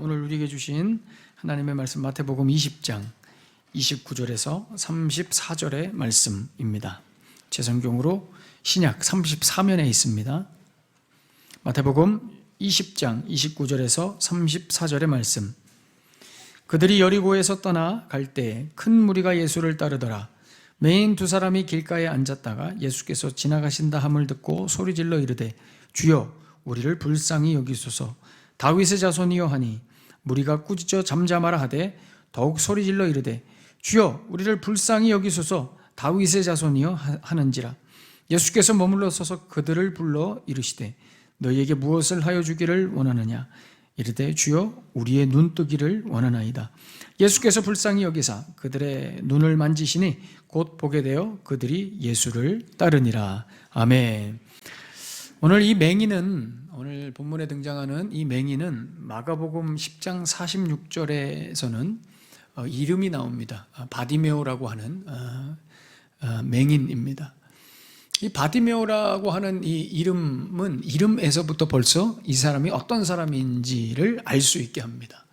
오늘 우리에게 주신 하나님의 말씀 마태복음 20장 29절에서 34절의 말씀입니다. 제 성경으로 신약 34면에 있습니다. 마태복음 20장 29절에서 34절의 말씀. 그들이 여리고에서 떠나 갈 때에 큰 무리가 예수를 따르더라. 맹인 두 사람이 길가에 앉았다가 예수께서 지나가신다 함을 듣고 소리질러 이르되 주여 우리를 불쌍히 여기소서. 다윗의 자손이여 하니 무리가 꾸짖어 잠잠하라 하되 더욱 소리질러 이르되 주여 우리를 불쌍히 여기소서. 다윗의 자손이여 하는지라. 예수께서 머물러 서서 그들을 불러 이르시되 너희에게 무엇을 하여 주기를 원하느냐. 이르되 주여 우리의 눈뜨기를 원하나이다. 예수께서 불쌍히 여기사 그들의 눈을 만지시니 곧 보게 되어 그들이 예수를 따르니라. 아멘. 오늘 이 맹인은, 오늘 본문에 등장하는 이 맹인은 마가복음 10장 46절에서는 이름이 나옵니다. 바디메오라고 하는 맹인입니다. 이 바디메오라고 하는 이 이름은 이름에서부터 벌써 이 사람이 어떤 사람인지를 알 수 있게 합니다.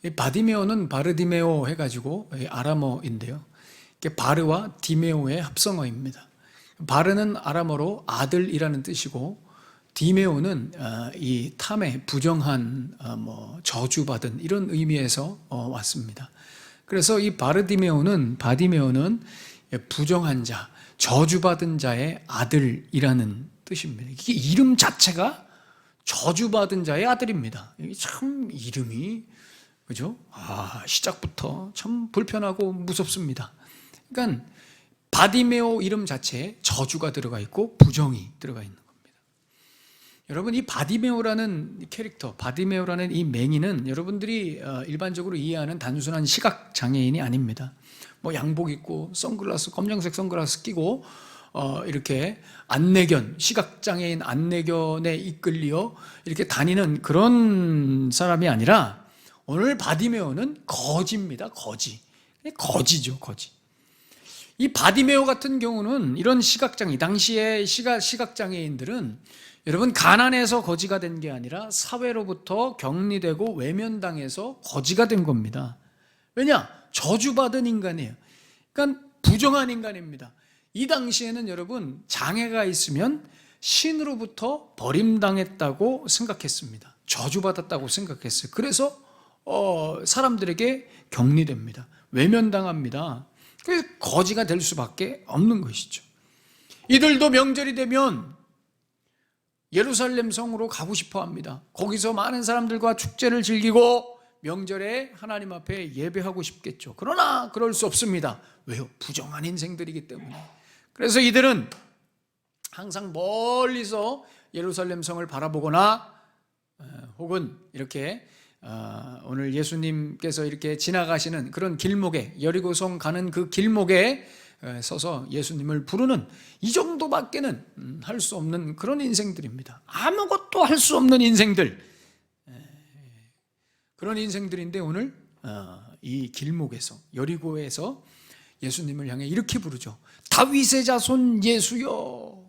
이 바디메오는 바르디메오 해가지고 아람어인데요. 바르와 디메오의 합성어입니다. 바르는 아람어로 아들이라는 뜻이고 디메오는 이 탐에 부정한 저주받은 이런 의미에서 왔습니다. 그래서 이 바디메오는 부정한 자, 저주받은 자의 아들이라는 뜻입니다. 이게 이름 자체가 저주받은 자의 아들입니다. 이게 참 이름이 그죠? 시작부터 참 불편하고 무섭습니다. 그러니까 바디메오 이름 자체에 저주가 들어가 있고 부정이 들어가 있는 겁니다. 여러분, 이 바디메오라는 캐릭터, 바디메오라는 이 맹인은 여러분들이 일반적으로 이해하는 단순한 시각 장애인이 아닙니다. 양복 입고 선글라스, 검정색 선글라스 끼고 이렇게 안내견, 시각장애인 안내견에 이끌려 이렇게 다니는 그런 사람이 아니라 오늘 바디메오는 거지입니다. 거지죠, 거지. 이 바디메오 같은 경우는 이런 시각장애, 당시의 시각장애인들은 여러분 가난해서 거지가 된 게 아니라 사회로부터 격리되고 외면당해서 거지가 된 겁니다. 왜냐? 저주받은 인간이에요. 그러니까 부정한 인간입니다. 이 당시에는 여러분 장애가 있으면 신으로부터 버림당했다고 생각했습니다. 저주받았다고 생각했어요. 그래서 사람들에게 격리됩니다. 외면당합니다. 그래서 거지가 될 수밖에 없는 것이죠. 이들도 명절이 되면 예루살렘 성으로 가고 싶어 합니다. 거기서 많은 사람들과 축제를 즐기고 명절에 하나님 앞에 예배하고 싶겠죠. 그러나 그럴 수 없습니다. 왜요? 부정한 인생들이기 때문에. 그래서 이들은 항상 멀리서 예루살렘 성을 바라보거나 혹은 이렇게 오늘 예수님께서 이렇게 지나가시는 그런 길목에, 여리고성 가는 그 길목에 서서 예수님을 부르는, 이 정도밖에는 할 수 없는 그런 인생들입니다. 아무것도 할 수 없는 인생들, 그런 인생들인데 오늘 이 길목에서, 여리고에서 예수님을 향해 이렇게 부르죠. 다윗의 자손 예수여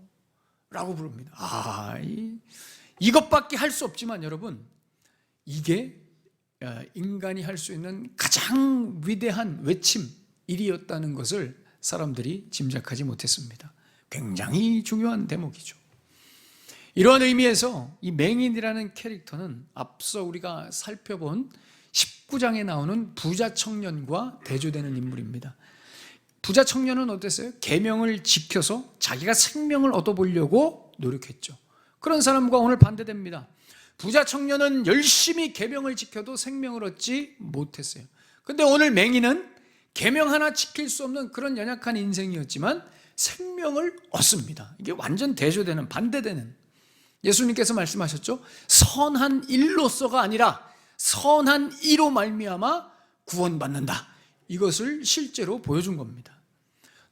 라고 부릅니다. 이것밖에 할 수 없지만 여러분, 이게 인간이 할 수 있는 가장 위대한 외침, 일이었다는 것을 사람들이 짐작하지 못했습니다. 굉장히 중요한 대목이죠. 이러한 의미에서 이 맹인이라는 캐릭터는 앞서 우리가 살펴본 19장에 나오는 부자 청년과 대조되는 인물입니다. 부자 청년은 어땠어요? 계명을 지켜서 자기가 생명을 얻어보려고 노력했죠. 그런 사람과 오늘 반대됩니다. 부자 청년은 열심히 계명을 지켜도 생명을 얻지 못했어요. 근데 오늘 맹인은 계명 하나 지킬 수 없는 그런 연약한 인생이었지만 생명을 얻습니다. 이게 완전 대조되는, 반대되는. 예수님께서 말씀하셨죠. 선한 일로서가 아니라 선한 이로 말미암아 구원받는다. 이것을 실제로 보여준 겁니다.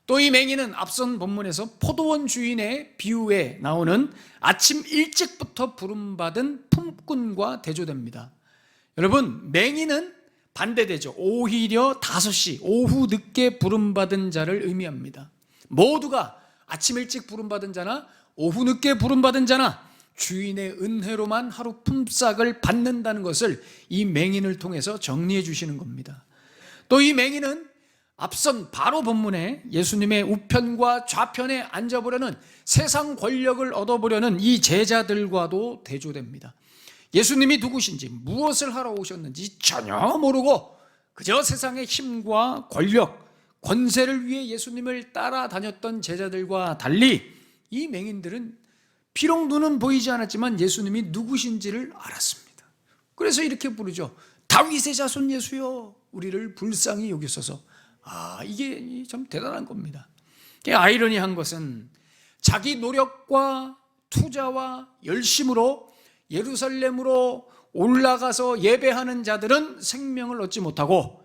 또 이 맹인은 앞선 본문에서 포도원 주인의 비유에 나오는 아침 일찍부터 부름받은 품꾼과 대조됩니다. 여러분, 맹인은 반대되죠. 오히려 5시, 오후 늦게 부름받은 자를 의미합니다. 모두가 아침 일찍 부름받은 자나 오후 늦게 부름받은 자나 주인의 은혜로만 하루 품삯을 받는다는 것을 이 맹인을 통해서 정리해 주시는 겁니다. 또 이 맹인은 앞선 바로 본문에 예수님의 우편과 좌편에 앉아보려는 세상 권력을 얻어보려는 이 제자들과도 대조됩니다. 예수님이 누구신지, 무엇을 하러 오셨는지 전혀 모르고 그저 세상의 힘과 권력, 권세를 위해 예수님을 따라다녔던 제자들과 달리 이 맹인들은 비록 눈은 보이지 않았지만 예수님이 누구신지를 알았습니다. 그래서 이렇게 부르죠. 다윗의 자손 예수여, 우리를 불쌍히 여기소서. 이게 참 대단한 겁니다. 아이러니한 것은 자기 노력과 투자와 열심으로 예루살렘으로 올라가서 예배하는 자들은 생명을 얻지 못하고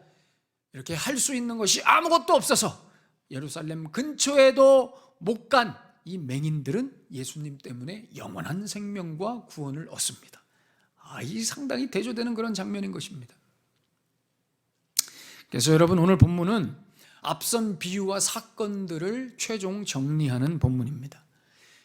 이렇게 할 수 있는 것이 아무것도 없어서 예루살렘 근처에도 못 간 이 맹인들은 예수님 때문에 영원한 생명과 구원을 얻습니다. 이 상당히 대조되는 그런 장면인 것입니다. 그래서 여러분, 오늘 본문은 앞선 비유와 사건들을 최종 정리하는 본문입니다.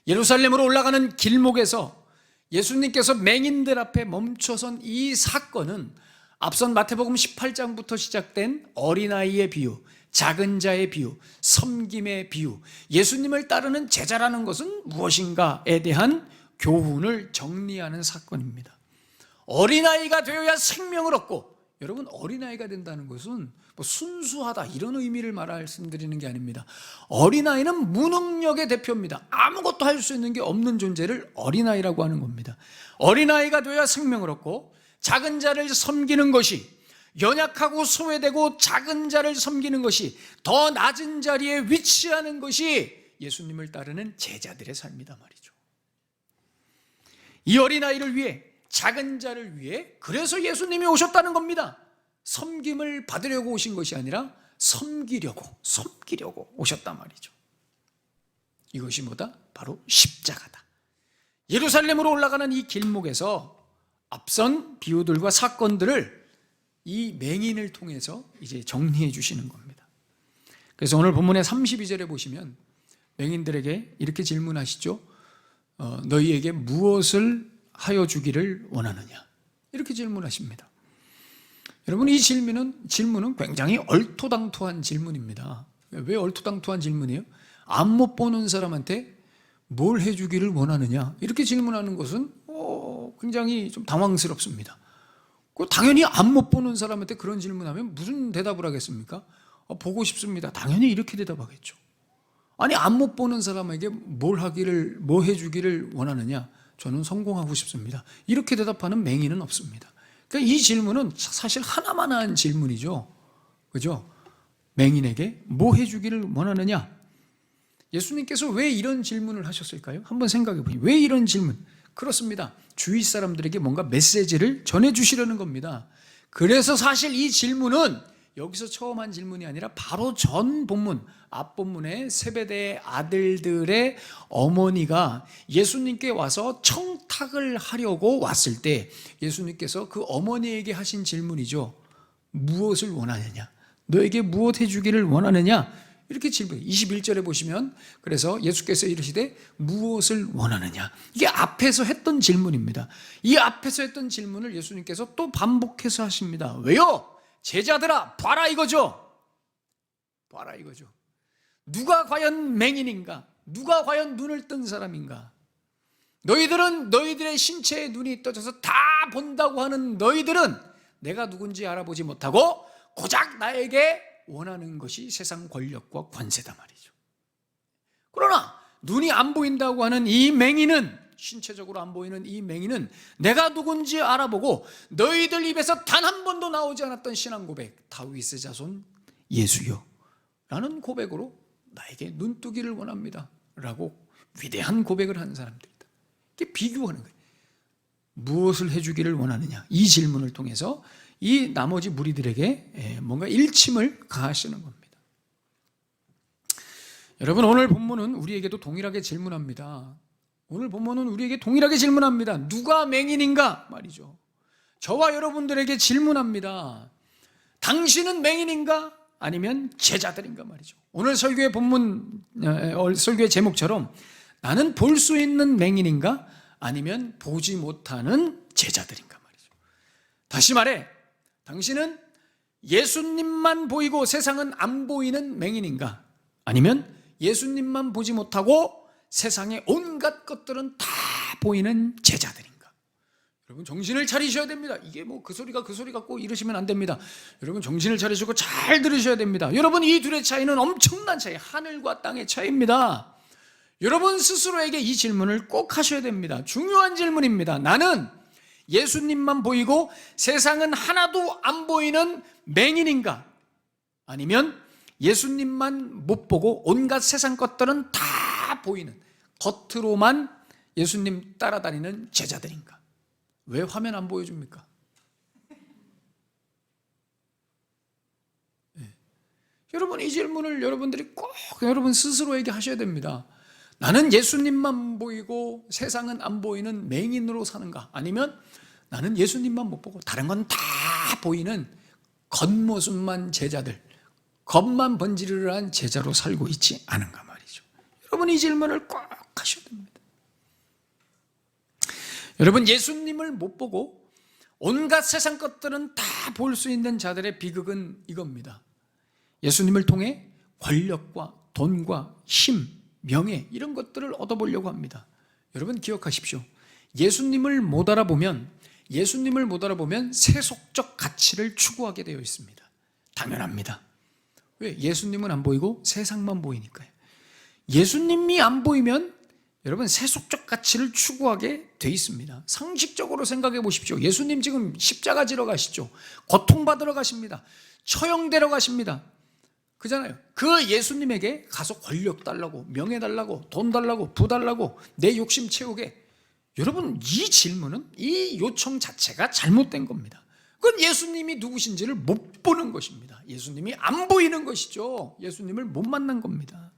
예루살렘으로 올라가는 길목에서 예수님께서 맹인들 앞에 멈춰선 이 사건은 앞선 마태복음 18장부터 시작된 어린아이의 비유, 작은 자의 비유, 섬김의 비유, 예수님을 따르는 제자라는 것은 무엇인가에 대한 교훈을 정리하는 사건입니다. 어린아이가 되어야 생명을 얻고, 여러분, 어린아이가 된다는 것은 순수하다 이런 의미를 말씀드리는 게 아닙니다. 어린아이는 무능력의 대표입니다. 아무것도 할 수 있는 게 없는 존재를 어린아이라고 하는 겁니다. 어린아이가 되어야 생명을 얻고 작은 자를 섬기는 것이, 연약하고 소외되고 작은 자를 섬기는 것이, 더 낮은 자리에 위치하는 것이 예수님을 따르는 제자들의 삶이다 말이죠. 이 어린아이를 위해, 작은 자를 위해, 그래서 예수님이 오셨다는 겁니다. 섬김을 받으려고 오신 것이 아니라 섬기려고 오셨단 말이죠. 이것이 뭐다? 바로 십자가다. 예루살렘으로 올라가는 이 길목에서 앞선 비유들과 사건들을 이 맹인을 통해서 이제 정리해 주시는 겁니다. 그래서 오늘 본문의 32절에 보시면 맹인들에게 이렇게 질문하시죠. 너희에게 무엇을 하여 주기를 원하느냐? 이렇게 질문하십니다. 여러분, 이 질문은 굉장히 얼토당토한 질문입니다. 왜 얼토당토한 질문이에요? 앞 못 보는 사람한테 뭘 해주기를 원하느냐? 이렇게 질문하는 것은 굉장히 좀 당황스럽습니다. 당연히 앞 못 보는 사람한테 그런 질문하면 무슨 대답을 하겠습니까? 보고 싶습니다. 당연히 이렇게 대답하겠죠. 아니, 앞 못 보는 사람에게 뭐 해주기를 원하느냐? 저는 성공하고 싶습니다. 이렇게 대답하는 맹인은 없습니다. 그러니까 이 질문은 사실 하나만 한 질문이죠. 그죠? 맹인에게 뭐 해주기를 원하느냐? 예수님께서 왜 이런 질문을 하셨을까요? 한번 생각해 보세요. 왜 이런 질문? 그렇습니다. 주위 사람들에게 뭔가 메시지를 전해주시려는 겁니다. 그래서 사실 이 질문은 여기서 처음 한 질문이 아니라 바로 전 본문, 앞 본문의 세베대의 아들들의 어머니가 예수님께 와서 청탁을 하려고 왔을 때 예수님께서 그 어머니에게 하신 질문이죠. 무엇을 원하느냐? 너에게 무엇 해주기를 원하느냐? 이렇게 질문해요. 21절에 보시면, 그래서 예수께서 이르시되 무엇을 원하느냐? 이게 앞에서 했던 질문입니다. 이 앞에서 했던 질문을 예수님께서 또 반복해서 하십니다. 왜요? 제자들아, 봐라 이거죠. 봐라 이거죠. 누가 과연 맹인인가? 누가 과연 눈을 뜬 사람인가? 너희들은 너희들의 신체에 눈이 떠져서 다 본다고 하는 너희들은 내가 누군지 알아보지 못하고 고작 나에게 원하는 것이 세상 권력과 권세다 말이죠. 그러나 눈이 안 보인다고 하는 이 맹인은, 신체적으로 안 보이는 이 맹인은 내가 누군지 알아보고 너희들 입에서 단 한 번도 나오지 않았던 신앙 고백, 다윗의 자손 예수여 라는 고백으로 나에게 눈뜨기를 원합니다 라고 위대한 고백을 하는 사람들이다. 이게 비교하는 거예요. 무엇을 해주기를 원하느냐? 이 질문을 통해서 이 나머지 무리들에게 뭔가 일침을 가하시는 겁니다. 여러분, 오늘 본문은 우리에게도 동일하게 질문합니다. 오늘 본문은 우리에게 동일하게 질문합니다. 누가 맹인인가 말이죠. 저와 여러분들에게 질문합니다. 당신은 맹인인가? 아니면 제자들인가 말이죠. 오늘 설교의 본문, 설교의 제목처럼 나는 볼 수 있는 맹인인가? 아니면 보지 못하는 제자들인가 말이죠. 다시 말해, 당신은 예수님만 보이고 세상은 안 보이는 맹인인가? 아니면 예수님만 보지 못하고 세상의 온갖 것들은 다 보이는 제자들인가? 여러분 정신을 차리셔야 됩니다. 이게 뭐 그 소리가 그 소리 같고 이러시면 안 됩니다. 여러분 정신을 차리시고 잘 들으셔야 됩니다. 여러분 이 둘의 차이는 엄청난 차이, 하늘과 땅의 차이입니다. 여러분 스스로에게 이 질문을 꼭 하셔야 됩니다. 중요한 질문입니다. 나는 예수님만 보이고 세상은 하나도 안 보이는 맹인인가? 아니면 예수님만 못 보고 온갖 세상 것들은 다 보이는, 겉으로만 예수님 따라다니는 제자들인가? 왜 화면 안 보여줍니까? 네. 여러분 이 질문을 여러분들이 꼭 여러분 스스로에게 하셔야 됩니다. 나는 예수님만 보이고 세상은 안 보이는 맹인으로 사는가? 아니면 나는 예수님만 못 보고 다른 건 다 보이는 겉모습만 제자들, 겉만 번지르르한 제자로 살고 있지 않은가 말이죠. 여러분 이 질문을 꼭 하셔야 됩니다. 여러분 예수님을 못 보고 온갖 세상 것들은 다 볼 수 있는 자들의 비극은 이겁니다. 예수님을 통해 권력과 돈과 힘, 명예 이런 것들을 얻어보려고 합니다. 여러분 기억하십시오. 예수님을 못 알아보면 세속적 가치를 추구하게 되어 있습니다. 당연합니다. 왜? 예수님은 안 보이고 세상만 보이니까요. 예수님이 안 보이면 여러분 세속적 가치를 추구하게 돼 있습니다. 상식적으로 생각해 보십시오. 예수님 지금 십자가 지러 가시죠. 고통받으러 가십니다. 처형되러 가십니다. 그잖아요. 그 예수님에게 가서 권력 달라고, 명예 달라고, 돈 달라고, 부 달라고, 내 욕심 채우게. 여러분 이 질문은, 이 요청 자체가 잘못된 겁니다. 그건 예수님이 누구신지를 못 보는 것입니다. 예수님이 안 보이는 것이죠. 예수님을 못 만난 겁니다.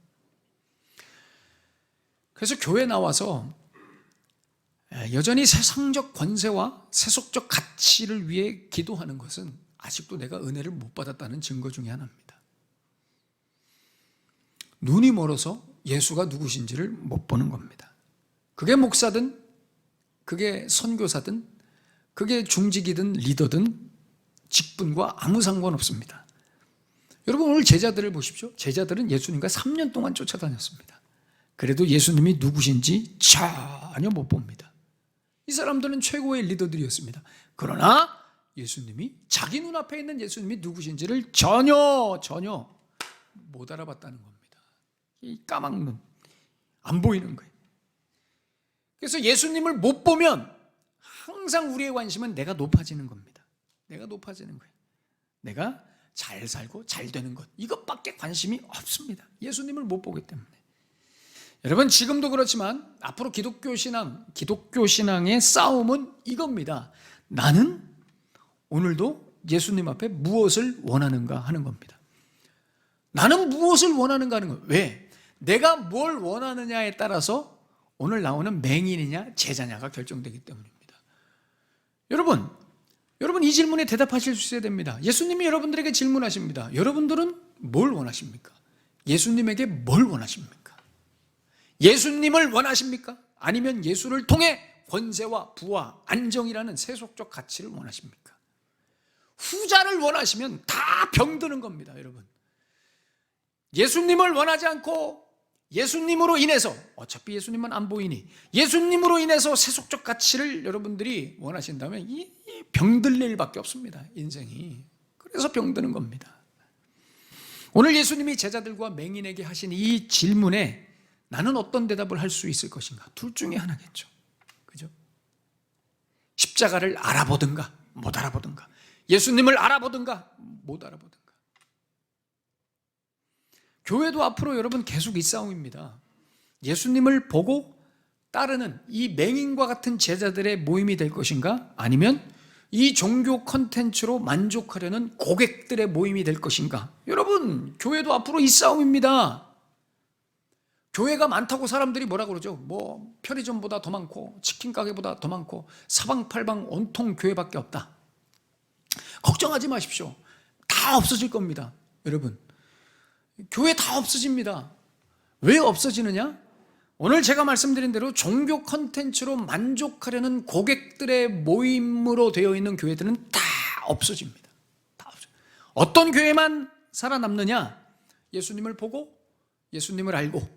그래서 교회 나와서 여전히 세상적 권세와 세속적 가치를 위해 기도하는 것은 아직도 내가 은혜를 못 받았다는 증거 중에 하나입니다. 눈이 멀어서 예수가 누구신지를 못 보는 겁니다. 그게 목사든 그게 선교사든 그게 중직이든 리더든 직분과 아무 상관없습니다. 여러분 오늘 제자들을 보십시오. 제자들은 예수님과 3년 동안 쫓아다녔습니다. 그래도 예수님이 누구신지 전혀 못 봅니다. 이 사람들은 최고의 리더들이었습니다. 그러나 예수님이, 자기 눈앞에 있는 예수님이 누구신지를 전혀 못 알아봤다는 겁니다. 이 까막눈, 안 보이는 거예요. 그래서 예수님을 못 보면 항상 우리의 관심은 내가 높아지는 겁니다. 내가 높아지는 거예요. 내가 잘 살고 잘 되는 것, 이것밖에 관심이 없습니다. 예수님을 못 보기 때문에. 여러분 지금도 그렇지만 앞으로 기독교 신앙의 싸움은 이겁니다. 나는 오늘도 예수님 앞에 무엇을 원하는가 하는 겁니다. 나는 무엇을 원하는가 하는 거예요. 왜? 내가 뭘 원하느냐에 따라서 오늘 나오는 맹인이냐 제자냐가 결정되기 때문입니다. 여러분 이 질문에 대답하실 수 있어야 됩니다. 예수님이 여러분들에게 질문하십니다. 여러분들은 뭘 원하십니까? 예수님에게 뭘 원하십니까? 예수님을 원하십니까? 아니면 예수를 통해 권세와 부와 안정이라는 세속적 가치를 원하십니까? 후자를 원하시면 다 병드는 겁니다, 여러분. 예수님을 원하지 않고 예수님으로 인해서, 어차피 예수님은 안 보이니 예수님으로 인해서 세속적 가치를 여러분들이 원하신다면 이 병들 일밖에 없습니다, 인생이. 그래서 병드는 겁니다. 오늘 예수님이 제자들과 맹인에게 하신 이 질문에 나는 어떤 대답을 할 수 있을 것인가? 둘 중에 하나겠죠. 그죠? 십자가를 알아보든가 못 알아보든가, 예수님을 알아보든가 못 알아보든가. 교회도 앞으로 여러분 계속 이 싸움입니다. 예수님을 보고 따르는 이 맹인과 같은 제자들의 모임이 될 것인가? 아니면 이 종교 콘텐츠로 만족하려는 고객들의 모임이 될 것인가? 여러분 교회도 앞으로 이 싸움입니다. 교회가 많다고 사람들이 뭐라 그러죠? 뭐 편의점보다 더 많고 치킨 가게보다 더 많고 사방팔방 온통 교회밖에 없다. 걱정하지 마십시오. 다 없어질 겁니다. 여러분 교회 다 없어집니다. 왜 없어지느냐? 오늘 제가 말씀드린 대로 종교 컨텐츠로 만족하려는 고객들의 모임으로 되어 있는 교회들은 다 없어집니다. 다 없어요. 어떤 교회만 살아남느냐? 예수님을 보고 예수님을 알고,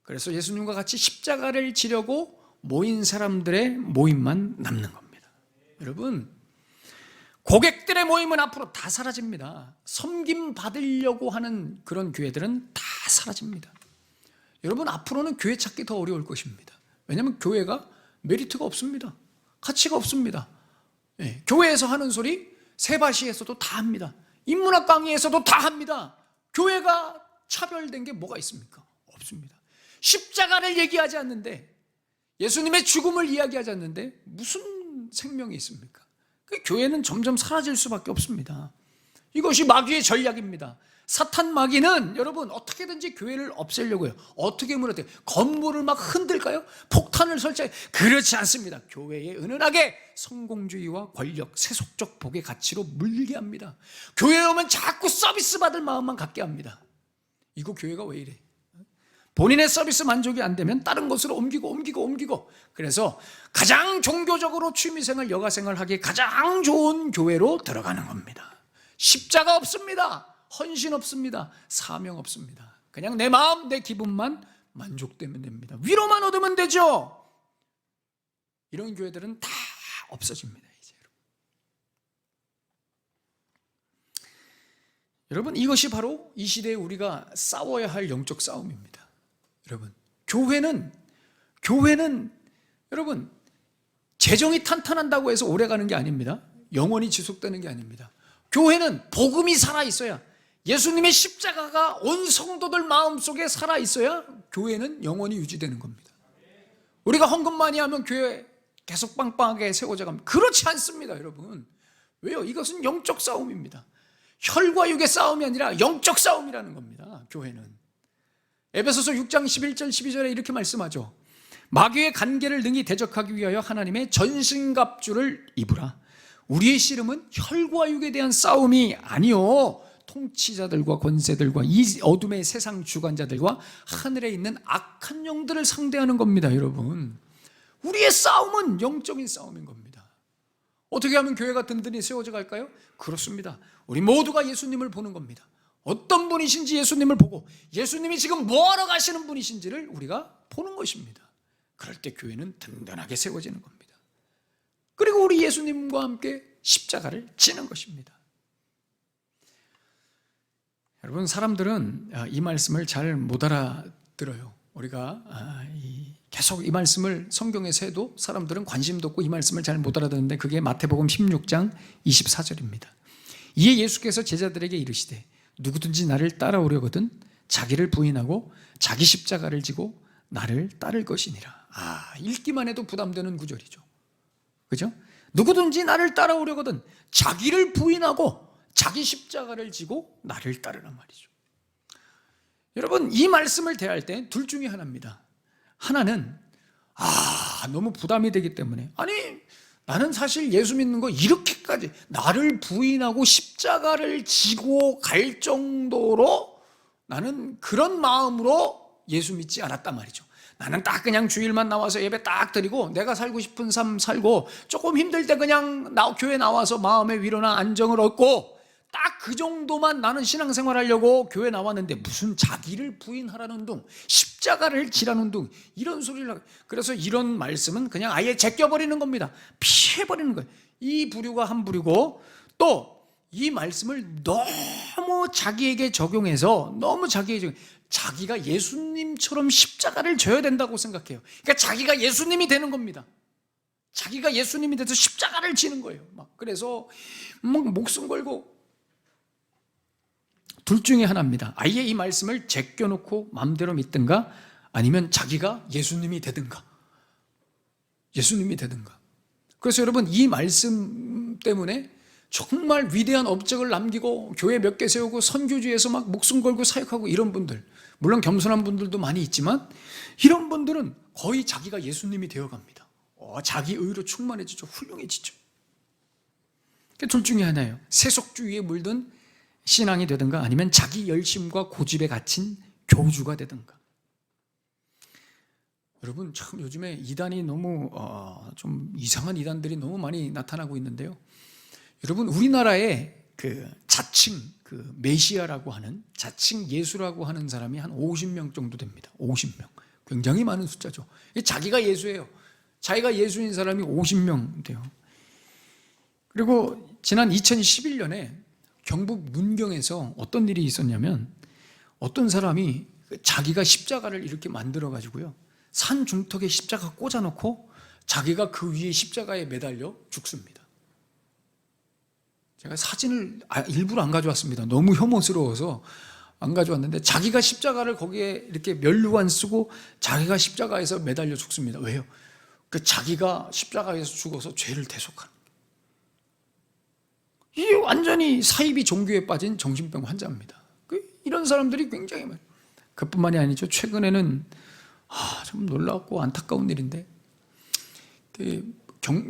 그래서 예수님과 같이 십자가를 지려고 모인 사람들의 모임만 남는 겁니다. 여러분, 고객들의 모임은 앞으로 다 사라집니다. 섬김 받으려고 하는 그런 교회들은 다 사라집니다. 여러분, 앞으로는 교회 찾기 더 어려울 것입니다. 왜냐하면 교회가 메리트가 없습니다. 가치가 없습니다. 네, 교회에서 하는 소리 세바시에서도 다 합니다. 인문학 강의에서도 다 합니다. 교회가 차별된 게 뭐가 있습니까? 없습니다. 십자가를 얘기하지 않는데, 예수님의 죽음을 이야기하지 않는데 무슨 생명이 있습니까? 교회는 점점 사라질 수밖에 없습니다. 이것이 마귀의 전략입니다. 사탄 마귀는 여러분 어떻게든지 교회를 없애려고 해요. 어떻게 하면 어때요? 건물을 막 흔들까요? 폭탄을 설치해요? 그렇지 않습니다. 교회에 은은하게 성공주의와 권력, 세속적 복의 가치로 물게 합니다. 교회에 오면 자꾸 서비스 받을 마음만 갖게 합니다. 이거 교회가 왜 이래? 본인의 서비스 만족이 안 되면 다른 곳으로 옮기고 그래서 가장 종교적으로 취미생활, 여가생활 하기에 가장 좋은 교회로 들어가는 겁니다. 십자가 없습니다. 헌신 없습니다. 사명 없습니다. 그냥 내 마음, 내 기분만 만족되면 됩니다. 위로만 얻으면 되죠. 이런 교회들은 다 없어집니다. 이제 여러분, 이것이 바로 이 시대에 우리가 싸워야 할 영적 싸움입니다. 여러분, 교회는 여러분 재정이 탄탄한다고 해서 오래가는 게 아닙니다. 영원히 지속되는 게 아닙니다. 교회는 복음이 살아있어야, 예수님의 십자가가 온 성도들 마음속에 살아있어야 교회는 영원히 유지되는 겁니다. 우리가 헌금 많이 하면 교회 계속 빵빵하게 세워져 갑니다. 그렇지 않습니다. 여러분, 왜요? 이것은 영적 싸움입니다. 혈과 육의 싸움이 아니라 영적 싸움이라는 겁니다. 교회는. 에베소서 6장 11절 12절에 이렇게 말씀하죠. 마귀의 간계를 능히 대적하기 위하여 하나님의 전신갑주를 입으라. 우리의 씨름은 혈과 육에 대한 싸움이 아니요, 통치자들과 권세들과 이 어둠의 세상 주관자들과 하늘에 있는 악한 영들을 상대하는 겁니다. 여러분, 우리의 싸움은 영적인 싸움인 겁니다. 어떻게 하면 교회가 든든히 세워져 갈까요? 그렇습니다. 우리 모두가 예수님을 보는 겁니다. 어떤 분이신지 예수님을 보고 예수님이 지금 뭐하러 가시는 분이신지를 우리가 보는 것입니다. 그럴 때 교회는 든든하게 세워지는 겁니다. 그리고 우리 예수님과 함께 십자가를 지는 것입니다. 여러분, 사람들은 이 말씀을 잘 못 알아들어요. 우리가 계속 이 말씀을 성경에서 해도 사람들은 관심도 없고 이 말씀을 잘 못 알아듣는데, 그게 마태복음 16장 24절입니다. 이에 예수께서 제자들에게 이르시되 누구든지 나를 따라오려거든 자기를 부인하고 자기 십자가를 지고 나를 따를 것이니라. 읽기만 해도 부담되는 구절이죠. 그죠? 누구든지 나를 따라오려거든 자기를 부인하고 자기 십자가를 지고 나를 따르란 말이죠. 여러분, 이 말씀을 대할 때 둘 중에 하나입니다. 하나는 너무 부담이 되기 때문에, 아니 나는 사실 예수 믿는 거 이렇게까지 나를 부인하고 십자가를 지고 갈 정도로 나는 그런 마음으로 예수 믿지 않았단 말이죠. 나는 딱 그냥 주일만 나와서 예배 딱 드리고 내가 살고 싶은 삶 살고 조금 힘들 때 그냥 교회 나와서 마음의 위로나 안정을 얻고 딱 그 정도만 나는 신앙생활 하려고 교회 나왔는데 무슨 자기를 부인하라는 둥, 십자가를 지라는 둥, 이런 소리를 하고, 그래서 이런 말씀은 그냥 아예 제껴버리는 겁니다. 피해버리는 거예요. 이 부류가 한 부류고, 또 이 말씀을 너무 자기에게 적용해서 자기가 예수님처럼 십자가를 져야 된다고 생각해요. 그러니까 자기가 예수님이 되는 겁니다. 자기가 예수님이 돼서 십자가를 지는 거예요. 그래서 목숨 걸고, 둘 중에 하나입니다. 아예 이 말씀을 제껴놓고 마음대로 믿든가, 아니면 자기가 예수님이 되든가. 그래서 여러분, 이 말씀 때문에 정말 위대한 업적을 남기고 교회 몇 개 세우고 선교지에서 막 목숨 걸고 사역하고 이런 분들, 물론 겸손한 분들도 많이 있지만 이런 분들은 거의 자기가 예수님이 되어갑니다. 자기 의로 충만해지죠. 훌륭해지죠. 둘 중에 하나예요. 세속주의에 물든 신앙이 되든가, 아니면 자기 열심과 고집에 갇힌 교주가 되든가. 여러분 참 요즘에 이단이 너무 좀 이상한 이단들이 너무 많이 나타나고 있는데요. 여러분 우리나라에 그 자칭 그 메시아라고 하는 자칭 예수라고 하는 사람이 한 50명 정도 됩니다. 50명. 굉장히 많은 숫자죠. 자기가 예수예요. 자기가 예수인 사람이 50명 돼요. 그리고 지난 2011년에 경북 문경에서 어떤 일이 있었냐면 어떤 사람이 자기가 십자가를 이렇게 만들어 가지고요. 산 중턱에 십자가 꽂아놓고 자기가 그 위에 십자가에 매달려 죽습니다. 제가 사진을 일부러 안 가져왔습니다. 너무 혐오스러워서 안 가져왔는데 자기가 십자가를 거기에 이렇게 면류관 쓰고 자기가 십자가에서 매달려 죽습니다. 왜요? 그 자기가 십자가에서 죽어서 죄를 대속하는. 이게 완전히 사이비 종교에 빠진 정신병 환자입니다. 이런 사람들이 굉장히 많아요. 그뿐만이 아니죠. 최근에는 참 놀랍고 안타까운 일인데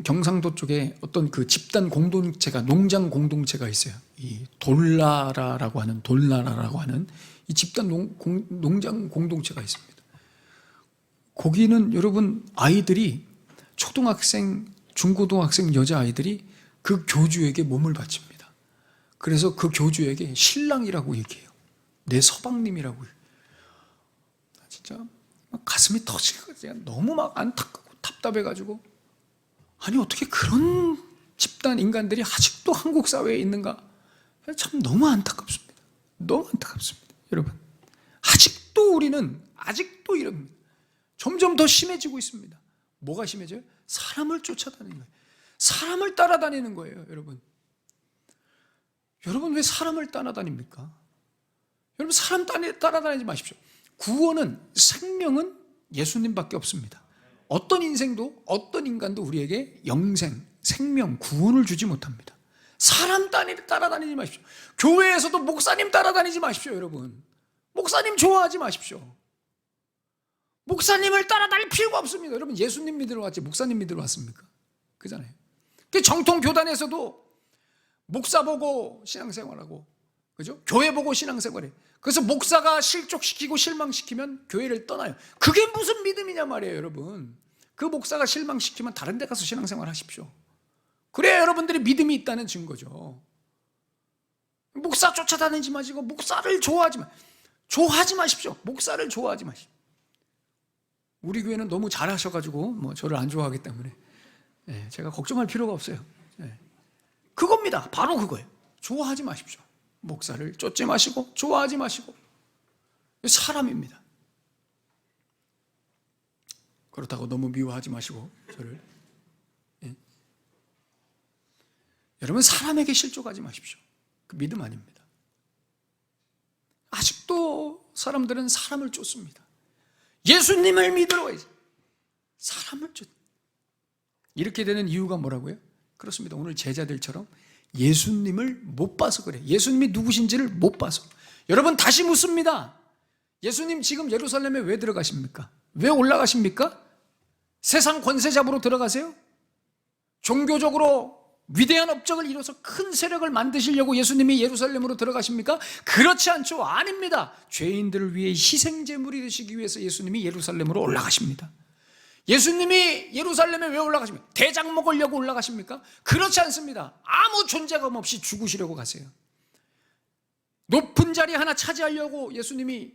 경상도 쪽에 어떤 그 집단 공동체가 농장 공동체가 있어요. 이 돌나라라고 하는 이 집단 농장 공동체가 있습니다. 거기는 여러분 아이들이 초등학생, 중고등학생 여자아이들이 그 교주에게 몸을 바칩니다. 그래서 그 교주에게 신랑이라고 얘기해요. 내 서방님이라고 해요. 진짜 가슴이 터지고 너무 막 안타깝고 답답해가지고 아니 어떻게 그런 집단 인간들이 아직도 한국 사회에 있는가? 참 너무 안타깝습니다. 너무 안타깝습니다. 여러분 아직도 우리는 아직도 이럽니다. 점점 더 심해지고 있습니다. 뭐가 심해져요? 사람을 쫓아다니는 거예요. 사람을 따라다니는 거예요. 여러분 왜 사람을 따라다닙니까? 여러분 사람 따라다니지 마십시오. 구원은 생명은 예수님밖에 없습니다. 어떤 인생도 어떤 인간도 우리에게 영생, 생명, 구원을 주지 못합니다. 사람 따라다니지 마십시오. 교회에서도 목사님 따라다니지 마십시오. 여러분 목사님 좋아하지 마십시오. 목사님을 따라다닐 필요가 없습니다. 여러분 예수님 믿으러 왔지 목사님 믿으러 왔습니까? 그잖아요. 그 정통 교단에서도 목사 보고 신앙생활하고 그죠? 교회 보고 신앙생활해. 그래서 목사가 실족시키고 실망시키면 교회를 떠나요. 그게 무슨 믿음이냐 말이에요, 여러분. 그 목사가 실망시키면 다른 데 가서 신앙생활 하십시오. 그래야 여러분들이 믿음이 있다는 증거죠. 목사 쫓아다니지 마시고 목사를 좋아하지 마십시오. 목사를 좋아하지 마십시오. 우리 교회는 너무 잘하셔가지고 저를 안 좋아하기 때문에 제가 걱정할 필요가 없어요. 그겁니다. 바로 그거예요. 좋아하지 마십시오. 목사를 쫓지 마시고 좋아하지 마시고 사람입니다. 그렇다고 너무 미워하지 마시고 저를 여러분 사람에게 실족하지 마십시오. 그 믿음 아닙니다. 아직도 사람들은 사람을 쫓습니다. 예수님을 믿으러 와야지. 사람을 쫓. 이렇게 되는 이유가 뭐라고요? 그렇습니다. 오늘 제자들처럼 예수님을 못 봐서 그래. 예수님이 누구신지를 못 봐서. 여러분 다시 묻습니다. 예수님 지금 예루살렘에 왜 들어가십니까? 왜 올라가십니까? 세상 권세 잡으러 들어가세요? 종교적으로 위대한 업적을 이뤄서 큰 세력을 만드시려고 예수님이 예루살렘으로 들어가십니까? 그렇지 않죠. 아닙니다. 죄인들을 위해 희생제물이 되시기 위해서 예수님이 예루살렘으로 올라가십니다. 예수님이 예루살렘에 왜 올라가십니까? 대장 먹으려고 올라가십니까? 그렇지 않습니다. 아무 존재감 없이 죽으시려고 가세요. 높은 자리 하나 차지하려고 예수님이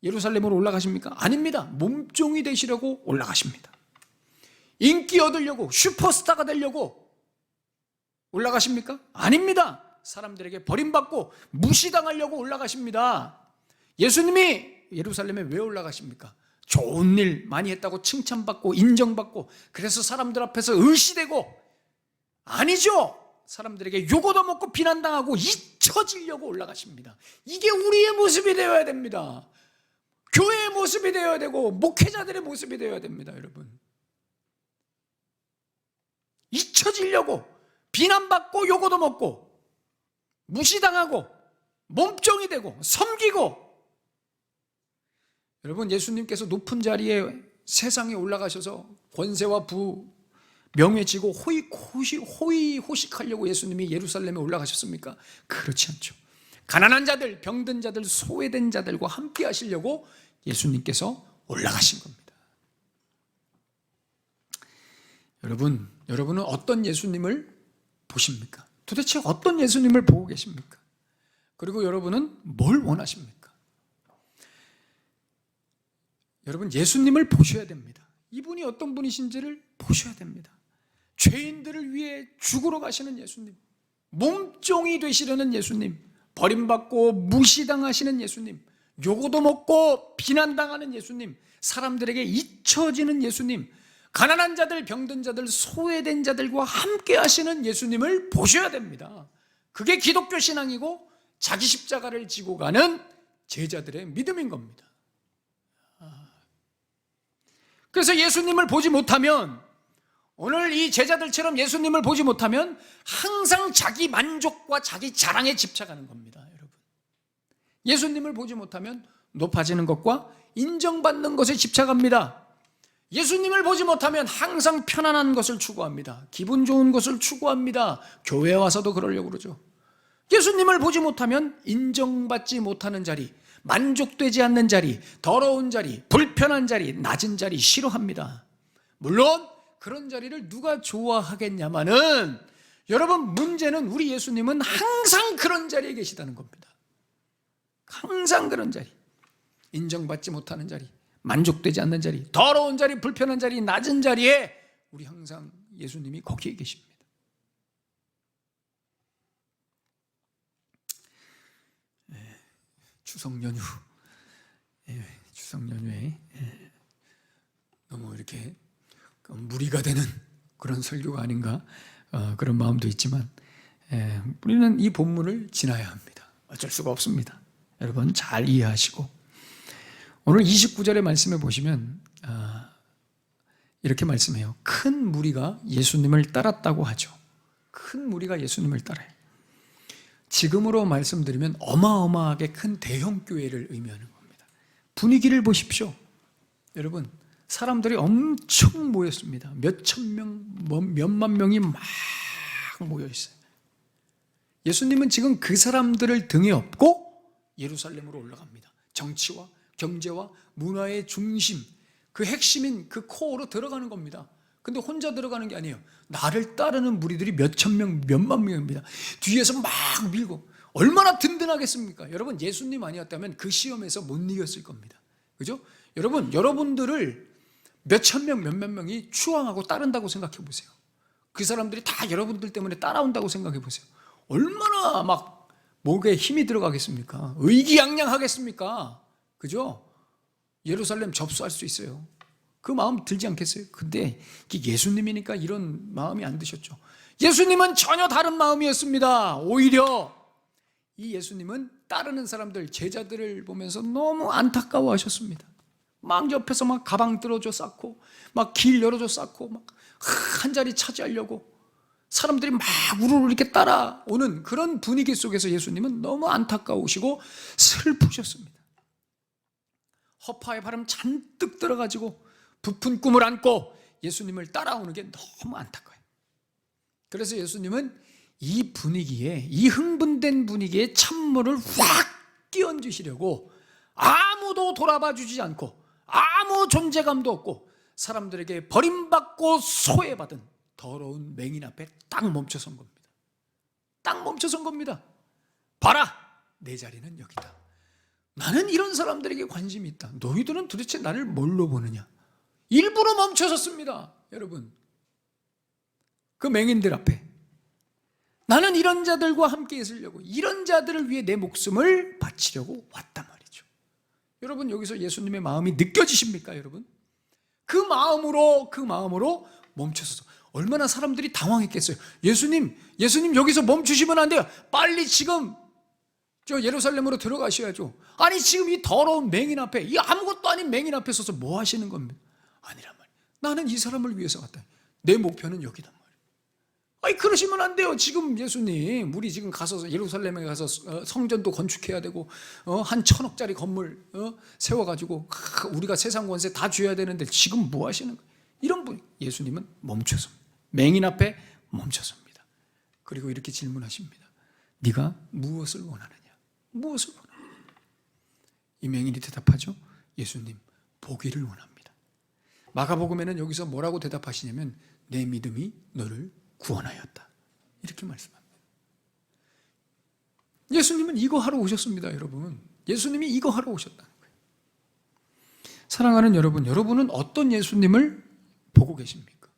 예루살렘으로 올라가십니까? 아닙니다. 몸종이 되시려고 올라가십니다. 인기 얻으려고 슈퍼스타가 되려고 올라가십니까? 아닙니다. 사람들에게 버림받고 무시당하려고 올라가십니다. 예수님이 예루살렘에 왜 올라가십니까? 좋은 일 많이 했다고 칭찬받고 인정받고 그래서 사람들 앞에서 을시되고 아니죠. 사람들에게 욕 얻어먹고 비난당하고 잊혀지려고 올라가십니다. 이게 우리의 모습이 되어야 됩니다. 교회의 모습이 되어야 되고 목회자들의 모습이 되어야 됩니다. 여러분 잊혀지려고 비난받고 욕 얻어먹고 무시당하고 몸종이 되고 섬기고 여러분 예수님께서 높은 자리에 세상에 올라가셔서 권세와 부 명예지고 호의호식하려고 예수님이 예루살렘에 올라가셨습니까? 그렇지 않죠. 가난한 자들, 병든 자들, 소외된 자들과 함께 하시려고 예수님께서 올라가신 겁니다. 여러분은 어떤 예수님을 보십니까? 도대체 어떤 예수님을 보고 계십니까? 그리고 여러분은 뭘 원하십니까? 여러분, 예수님을 보셔야 됩니다. 이분이 어떤 분이신지를 보셔야 됩니다. 죄인들을 위해 죽으러 가시는 예수님, 몸종이 되시려는 예수님, 버림받고 무시당하시는 예수님, 요거도 먹고 비난당하는 예수님, 사람들에게 잊혀지는 예수님, 가난한 자들, 병든 자들, 소외된 자들과 함께 하시는 예수님을 보셔야 됩니다. 그게 기독교 신앙이고 자기 십자가를 지고 가는 제자들의 믿음인 겁니다. 그래서 예수님을 보지 못하면, 오늘 이 제자들처럼 예수님을 보지 못하면 항상 자기 만족과 자기 자랑에 집착하는 겁니다, 여러분. 예수님을 보지 못하면 높아지는 것과 인정받는 것에 집착합니다. 예수님을 보지 못하면 항상 편안한 것을 추구합니다. 기분 좋은 것을 추구합니다. 교회에 와서도 그러려고 그러죠. 예수님을 보지 못하면 인정받지 못하는 자리, 만족되지 않는 자리, 더러운 자리, 불편한 자리, 낮은 자리 싫어합니다. 물론 그런 자리를 누가 좋아하겠냐마는, 여러분, 문제는 우리 예수님은 항상 그런 자리에 계시다는 겁니다. 항상 그런 자리, 인정받지 못하는 자리, 만족되지 않는 자리, 더러운 자리, 불편한 자리, 낮은 자리에 우리 항상 예수님이 거기에 계십니다. 추석 연휴에 너무 이렇게 무리가 되는 그런 설교가 아닌가, 그런 마음도 있지만, 우리는 이 본문을 지나야 합니다. 어쩔 수가 없습니다. 여러분 잘 이해하시고, 오늘 29절의 말씀에 보시면 이렇게 말씀해요. 큰 무리가 예수님을 따랐다고 하죠. 큰 무리가 예수님을 따라요. 지금으로 말씀드리면 어마어마하게 큰 대형 교회를 의미하는 겁니다. 분위기를 보십시오. 여러분, 사람들이 엄청 모였습니다. 몇천 명, 몇만 명이 막 모여 있어요. 예수님은 지금 그 사람들을 등에 업고 예루살렘으로 올라갑니다. 정치와 경제와 문화의 중심, 그 핵심인 그 코어로 들어가는 겁니다. 근데 혼자 들어가는 게 아니에요. 나를 따르는 무리들이 몇천 명, 몇만 명입니다. 뒤에서 막 밀고. 얼마나 든든하겠습니까? 여러분, 예수님 아니었다면 그 시험에서 못 이겼을 겁니다. 그죠? 여러분들을 몇천 명, 몇만 명이 추앙하고 따른다고 생각해 보세요. 그 사람들이 다 여러분들 때문에 따라온다고 생각해 보세요. 얼마나 막 목에 힘이 들어가겠습니까? 의기양양하겠습니까? 그죠? 예루살렘 접수할 수 있어요. 그 마음 들지 않겠어요? 근데 예수님이니까 이런 마음이 안 드셨죠. 예수님은 전혀 다른 마음이었습니다. 오히려 이 예수님은 따르는 사람들, 제자들을 보면서 너무 안타까워하셨습니다. 막 옆에서 막 가방 들어줘 쌓고, 막 길 열어줘 쌓고, 막 한 자리 차지하려고 사람들이 막 우르르 이렇게 따라오는 그런 분위기 속에서 예수님은 너무 안타까우시고 슬프셨습니다. 허파에 바람 잔뜩 들어가지고 부푼 꿈을 안고 예수님을 따라오는 게 너무 안타까워요. 그래서 예수님은 이 분위기에, 이 흥분된 분위기에 찬물을 확 끼얹으시려고 아무도 돌아봐 주지 않고 아무 존재감도 없고 사람들에게 버림받고 소외받은 더러운 맹인 앞에 딱 멈춰선 겁니다. 딱 멈춰선 겁니다. 봐라, 내 자리는 여기다. 나는 이런 사람들에게 관심이 있다. 너희들은 도대체 나를 뭘로 보느냐? 일부러 멈춰섰습니다. 여러분, 그 맹인들 앞에 나는 이런 자들과 함께 있으려고, 이런 자들을 위해 내 목숨을 바치려고 왔단 말이죠. 여러분, 여기서 예수님의 마음이 느껴지십니까, 여러분? 그 마음으로 멈춰서서 얼마나 사람들이 당황했겠어요. 예수님 여기서 멈추시면 안 돼요. 빨리 지금 저 예루살렘으로 들어가셔야죠. 아니, 지금 이 더러운 맹인 앞에, 이 아무것도 아닌 맹인 앞에 서서 뭐 하시는 겁니까? 아니란 말이에요. 나는 이 사람을 위해서 갔다. 내 목표는 여기단 말이에요. 아니, 그러시면 안 돼요. 지금 예수님, 우리 지금 가서 예루살렘에 가서 성전도 건축해야 되고, 한 1,000억짜리 건물 세워가지고 우리가 세상 권세 다 줘야 되는데 지금 뭐 하시는 거예요? 이런 분, 예수님은 멈춰섭니다. 맹인 앞에 멈춰섭니다. 그리고 이렇게 질문하십니다. 네가 무엇을 원하느냐? 무엇을 원하느냐? 이 맹인이 대답하죠. 예수님, 보기를 원합니다. 마가복음에는 여기서 뭐라고 대답하시냐면, 내 믿음이 너를 구원하였다. 이렇게 말씀합니다. 예수님은 이거 하러 오셨습니다, 여러분. 예수님이 이거 하러 오셨다는 거예요. 사랑하는 여러분, 여러분은 어떤 예수님을 보고 계십니까?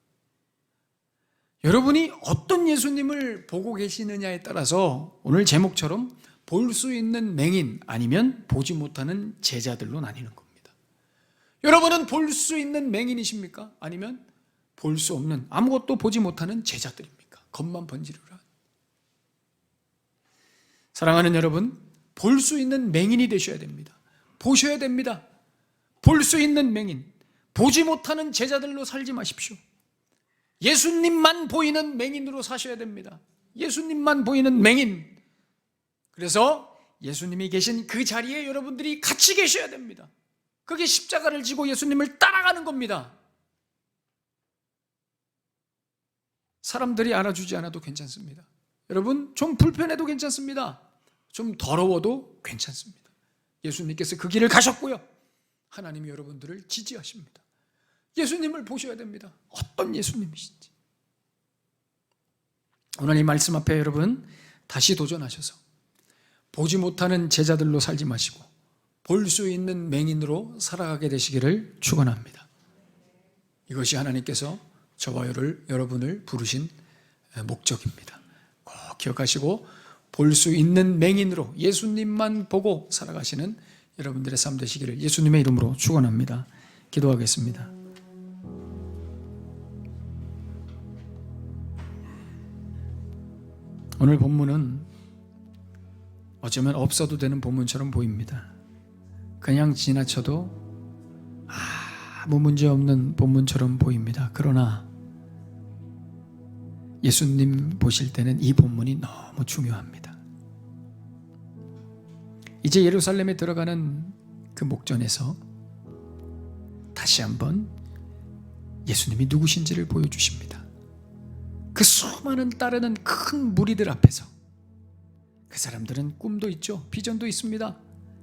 여러분이 어떤 예수님을 보고 계시느냐에 따라서 오늘 제목처럼 볼 수 있는 맹인 아니면 보지 못하는 제자들로 나뉘는 겁니다. 여러분은 볼 수 있는 맹인이십니까? 아니면 볼 수 없는, 아무것도 보지 못하는 제자들입니까? 겉만 번지르르한. 사랑하는 여러분, 볼 수 있는 맹인이 되셔야 됩니다. 보셔야 됩니다. 볼 수 있는 맹인, 보지 못하는 제자들로 살지 마십시오. 예수님만 보이는 맹인으로 사셔야 됩니다. 예수님만 보이는 맹인. 그래서 예수님이 계신 그 자리에 여러분들이 같이 계셔야 됩니다. 그게 십자가를 지고 예수님을 따라가는 겁니다. 사람들이 알아주지 않아도 괜찮습니다. 여러분, 좀 불편해도 괜찮습니다. 좀 더러워도 괜찮습니다. 예수님께서 그 길을 가셨고요. 하나님이 여러분들을 지지하십니다. 예수님을 보셔야 됩니다. 어떤 예수님이신지. 오늘 이 말씀 앞에 여러분 다시 도전하셔서 보지 못하는 제자들로 살지 마시고 볼 수 있는 맹인으로 살아가게 되시기를 축원합니다. 이것이 하나님께서 저와 여러분을 부르신 목적입니다. 꼭 기억하시고 볼 수 있는 맹인으로 예수님만 보고 살아가시는 여러분들의 삶 되시기를 예수님의 이름으로 축원합니다. 기도하겠습니다. 오늘 본문은 어쩌면 없어도 되는 본문처럼 보입니다. 그냥 지나쳐도 아무 문제 없는 본문처럼 보입니다. 그러나 예수님 보실 때는 이 본문이 너무 중요합니다. 이제 예루살렘에 들어가는 그 목전에서 다시 한번 예수님이 누구신지를 보여주십니다. 그 수많은 따르는 큰 무리들 앞에서 그 사람들은 꿈도 있죠. 비전도 있습니다.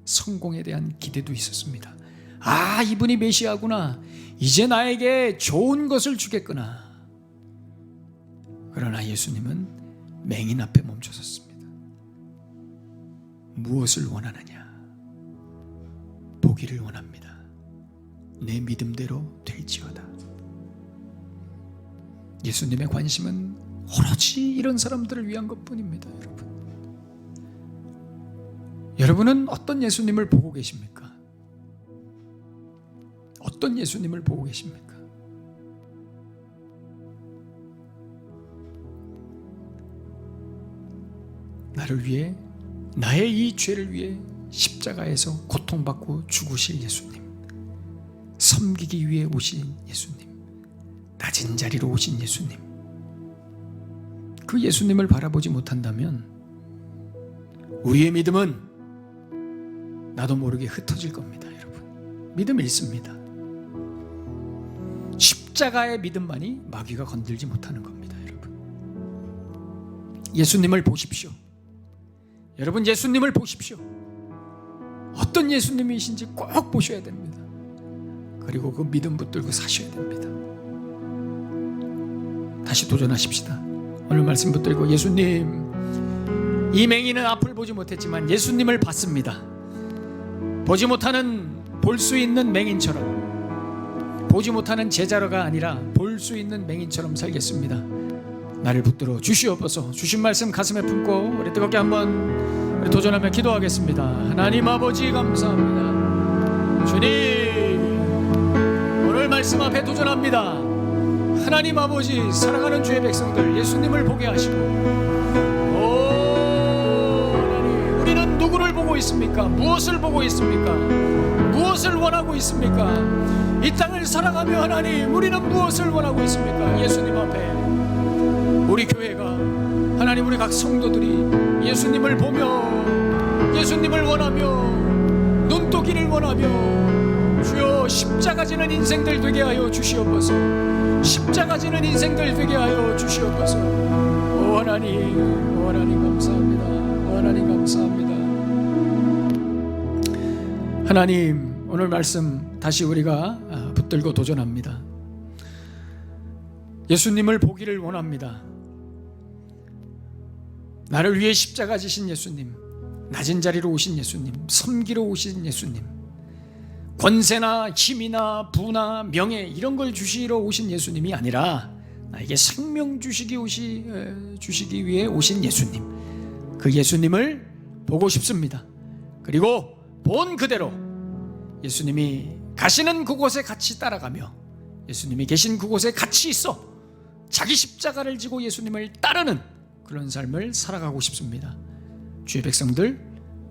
성공에 대한 기대도 있었습니다. 아, 이분이 메시아구나. 이제 나에게 좋은 것을 주겠구나. 그러나 예수님은 맹인 앞에 멈춰섰습니다. 무엇을 원하느냐? 보기를 원합니다. 내 믿음대로 될지어다. 예수님의 관심은 오로지 이런 사람들을 위한 것뿐입니다. 여러분은 어떤 예수님을 보고 계십니까? 어떤 예수님을 보고 계십니까? 나를 위해, 나의 이 죄를 위해 십자가에서 고통받고 죽으실 예수님, 섬기기 위해 오신 예수님, 낮은 자리로 오신 예수님, 그 예수님을 바라보지 못한다면 우리의 믿음은 나도 모르게 흩어질 겁니다. 여러분, 믿음 잃습니다. 십자가의 믿음만이 마귀가 건들지 못하는 겁니다. 여러분, 예수님을 보십시오. 여러분, 예수님을 보십시오. 어떤 예수님이신지 꼭 보셔야 됩니다. 그리고 그 믿음 붙들고 사셔야 됩니다. 다시 도전하십시다. 오늘 말씀 붙들고 예수님, 이 맹인은 앞을 보지 못했지만 예수님을 봤습니다. 보지 못하는, 볼 수 있는 맹인처럼, 보지 못하는 제자로가 아니라 볼 수 있는 맹인처럼 살겠습니다. 나를 붙들어 주시옵소서. 주신 말씀 가슴에 품고 우리 뜨겁게 한번 우리 도전하며 기도하겠습니다. 하나님 아버지 감사합니다. 주님, 오늘 말씀 앞에 도전합니다. 하나님 아버지, 사랑하는 주의 백성들 예수님을 보게 하시고, 하나님, 우리는 누구를 보고 있습니까? 무엇을 보고 있습니까? 무엇을 원하고 있습니까? 이 땅을 살아가며 하나님, 우리는 무엇을 원하고 있습니까? 예수님 앞에 우리 교회가, 하나님, 우리 각 성도들이 예수님을 보며 예수님을 원하며 눈독이를 원하며 주여 십자가 지는 인생들 되게 하여 주시옵소서. 십자가 지는 인생들 되게 하여 주시옵소서. 오 하나님, 오 하나님 감사합니다. 오 하나님 감사합니다. 하나님, 오늘 말씀 다시 우리가 붙들고 도전합니다. 예수님을 보기를 원합니다. 나를 위해 십자가 지신 예수님, 낮은 자리로 오신 예수님, 섬기러 오신 예수님, 권세나 힘이나 부나 명예 이런 걸 주시러 오신 예수님이 아니라 나에게 생명 주시기 위해 오신 예수님, 그 예수님을 보고 싶습니다. 그리고 본 그대로 예수님이 가시는 그곳에 같이 따라가며 예수님이 계신 그곳에 같이 있어 자기 십자가를 지고 예수님을 따르는 그런 삶을 살아가고 싶습니다. 주의 백성들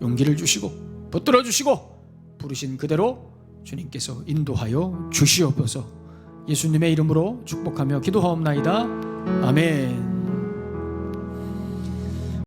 용기를 주시고 붙들어 주시고 부르신 그대로 주님께서 인도하여 주시옵소서. 예수님의 이름으로 축복하며 기도하옵나이다. 아멘.